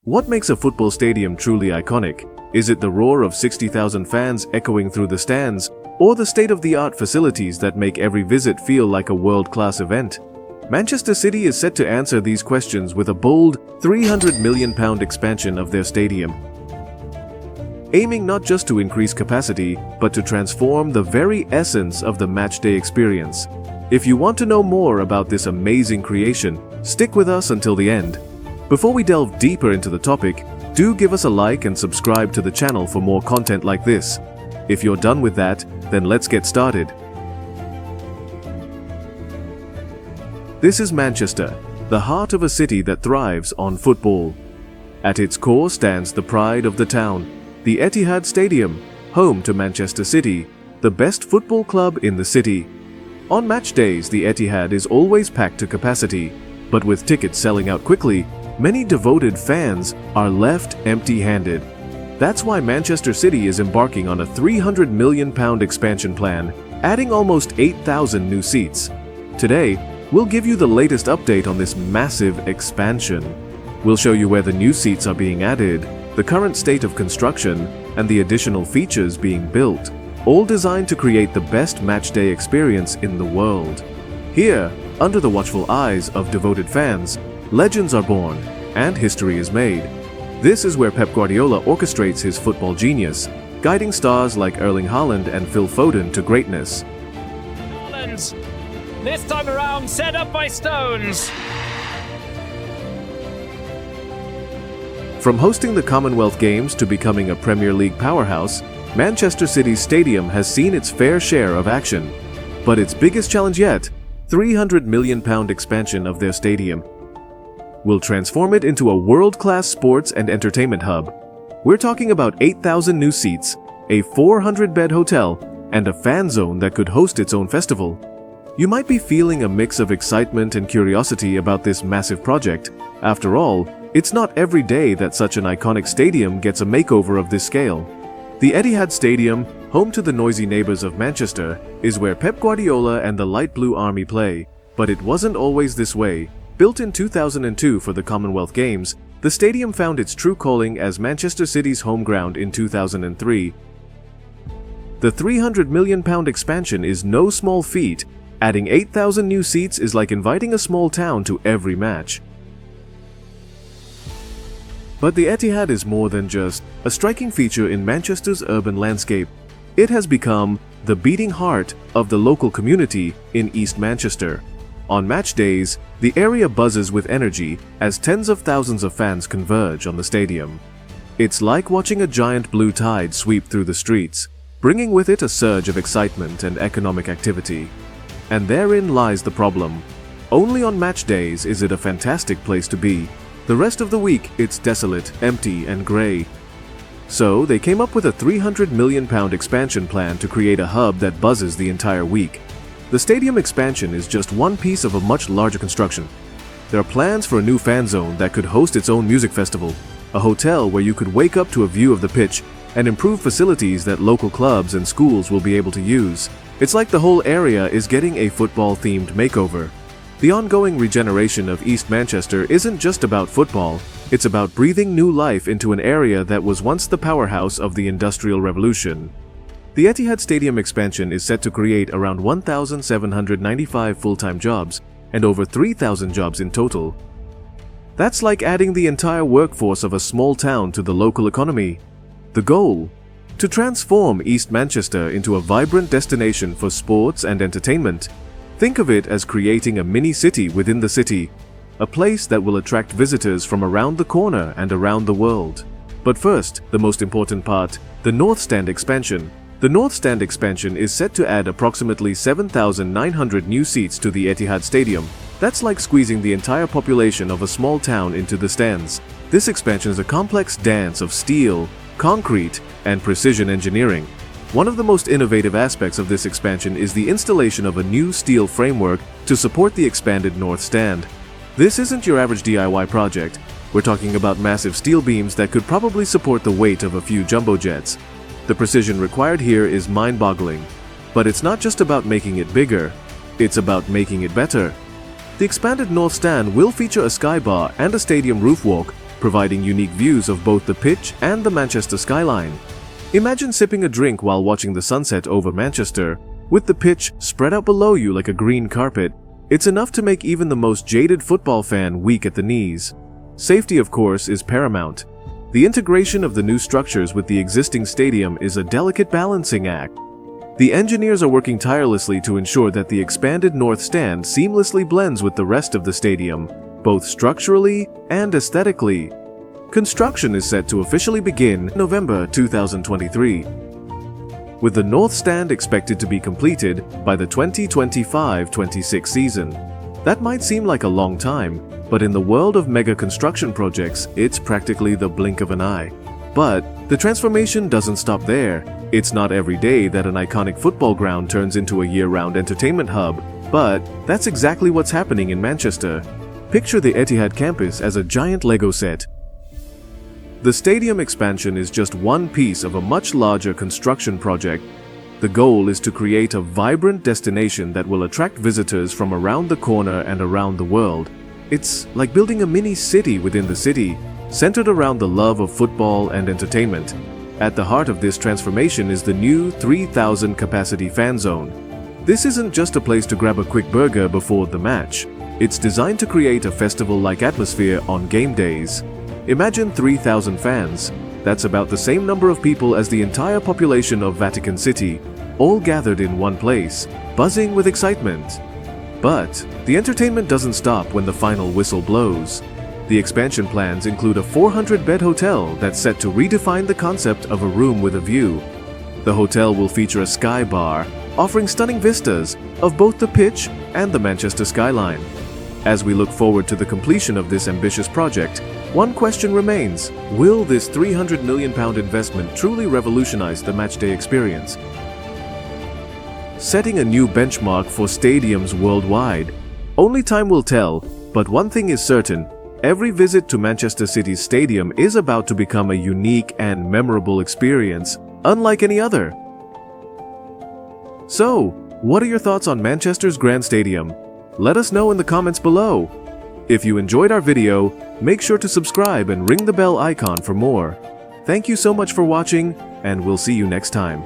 What makes a football stadium truly iconic? Is it the roar of 60,000 fans echoing through the stands, or the state-of-the-art facilities that make every visit feel like a world-class event? Manchester City is set to answer these questions with a bold £300 million expansion of their stadium, aiming not just to increase capacity, but to transform the very essence of the Matchday experience. If you want to know more about this amazing creation, stick with us until the end. Before we delve deeper into the topic, do give us a like and subscribe to the channel for more content like this. If you're done with that, then let's get started. This is Manchester, the heart of a city that thrives on football. At its core stands the pride of the town, the Etihad Stadium, home to Manchester City, the best football club in the city. On match days, the Etihad is always packed to capacity, but with tickets selling out quickly, many devoted fans are left empty-handed. That's why Manchester City is embarking on a £300 million expansion plan, adding almost 8,000 new seats. Today, we'll give you the latest update on this massive expansion. We'll show you where the new seats are being added, the current state of construction, and the additional features being built, all designed to create the best matchday experience in the world. Here, under the watchful eyes of devoted fans, legends are born, and history is made. This is where Pep Guardiola orchestrates his football genius, guiding stars like Erling Haaland and Phil Foden to greatness. Haaland, this time around set up by Stones. From hosting the Commonwealth Games to becoming a Premier League powerhouse, Manchester City's stadium has seen its fair share of action. But its biggest challenge yet, £300 million expansion of their stadium, will transform it into a world-class sports and entertainment hub. We're talking about 8,000 new seats, a 400-bed hotel, and a fan zone that could host its own festival. You might be feeling a mix of excitement and curiosity about this massive project. After all, it's not every day that such an iconic stadium gets a makeover of this scale. The Etihad Stadium, home to the noisy neighbours of Manchester, is where Pep Guardiola and the Light Blue Army play. But it wasn't always this way. Built in 2002 for the Commonwealth Games, the stadium found its true calling as Manchester City's home ground in 2003. The £300 million expansion is no small feat. Adding 8,000 new seats is like inviting a small town to every match. But the Etihad is more than just a striking feature in Manchester's urban landscape. It has become the beating heart of the local community in East Manchester. On match days, the area buzzes with energy as tens of thousands of fans converge on the stadium. It's like watching a giant blue tide sweep through the streets, bringing with it a surge of excitement and economic activity. And therein lies the problem. Only on match days is it a fantastic place to be. The rest of the week, it's desolate, empty, and grey. So, they came up with a £300 million expansion plan to create a hub that buzzes the entire week. The stadium expansion is just one piece of a much larger construction. There are plans for a new fan zone that could host its own music festival, a hotel where you could wake up to a view of the pitch, and improved facilities that local clubs and schools will be able to use. It's like the whole area is getting a football-themed makeover. The ongoing regeneration of East Manchester isn't just about football, it's about breathing new life into an area that was once the powerhouse of the Industrial Revolution. The Etihad Stadium expansion is set to create around 1,795 full-time jobs and over 3,000 jobs in total. That's like adding the entire workforce of a small town to the local economy. The goal? To transform East Manchester into a vibrant destination for sports and entertainment. Think of it as creating a mini-city within the city, a place that will attract visitors from around the corner and around the world. But first, the most important part, the North Stand expansion. The North Stand expansion is set to add approximately 7,900 new seats to the Etihad Stadium. That's like squeezing the entire population of a small town into the stands. This expansion is a complex dance of steel, concrete, and precision engineering. One of the most innovative aspects of this expansion is the installation of a new steel framework to support the expanded North Stand. This isn't your average DIY project. We're talking about massive steel beams that could probably support the weight of a few jumbo jets. The precision required here is mind-boggling. But it's not just about making it bigger, it's about making it better. The expanded North Stand will feature a sky bar and a stadium roof walk, providing unique views of both the pitch and the Manchester skyline. Imagine sipping a drink while watching the sunset over Manchester, with the pitch spread out below you like a green carpet. It's enough to make even the most jaded football fan weak at the knees. Safety, of course, is paramount. The integration of the new structures with the existing stadium is a delicate balancing act. The engineers are working tirelessly to ensure that the expanded north stand seamlessly blends with the rest of the stadium, both structurally and aesthetically. Construction is set to officially begin November 2023, with the north stand expected to be completed by the 2025-26 season. That might seem like a long time, but in the world of mega construction projects, it's practically the blink of an eye. But the transformation doesn't stop there. It's not every day that an iconic football ground turns into a year-round entertainment hub, but that's exactly what's happening in Manchester. Picture the Etihad campus as a giant Lego set. The stadium expansion is just one piece of a much larger construction project. The goal is to create a vibrant destination that will attract visitors from around the corner and around the world. It's like building a mini city within the city, centered around the love of football and entertainment. At the heart of this transformation is the new 3,000 capacity fan zone. This isn't just a place to grab a quick burger before the match. It's designed to create a festival-like atmosphere on game days. Imagine 3,000 fans. That's about the same number of people as the entire population of Vatican City, all gathered in one place, buzzing with excitement. But the entertainment doesn't stop when the final whistle blows. The expansion plans include a 400-bed hotel that's set to redefine the concept of a room with a view. The hotel will feature a sky bar, offering stunning vistas of both the pitch and the Manchester skyline. As we look forward to the completion of this ambitious project, one question remains: will this £300 million investment truly revolutionize the Matchday experience, setting a new benchmark for stadiums worldwide? Only time will tell, but one thing is certain: every visit to Manchester City's stadium is about to become a unique and memorable experience, unlike any other. So, what are your thoughts on Manchester's Grand Stadium? Let us know in the comments below. If you enjoyed our video, make sure to subscribe and ring the bell icon for more. Thank you so much for watching, and we'll see you next time.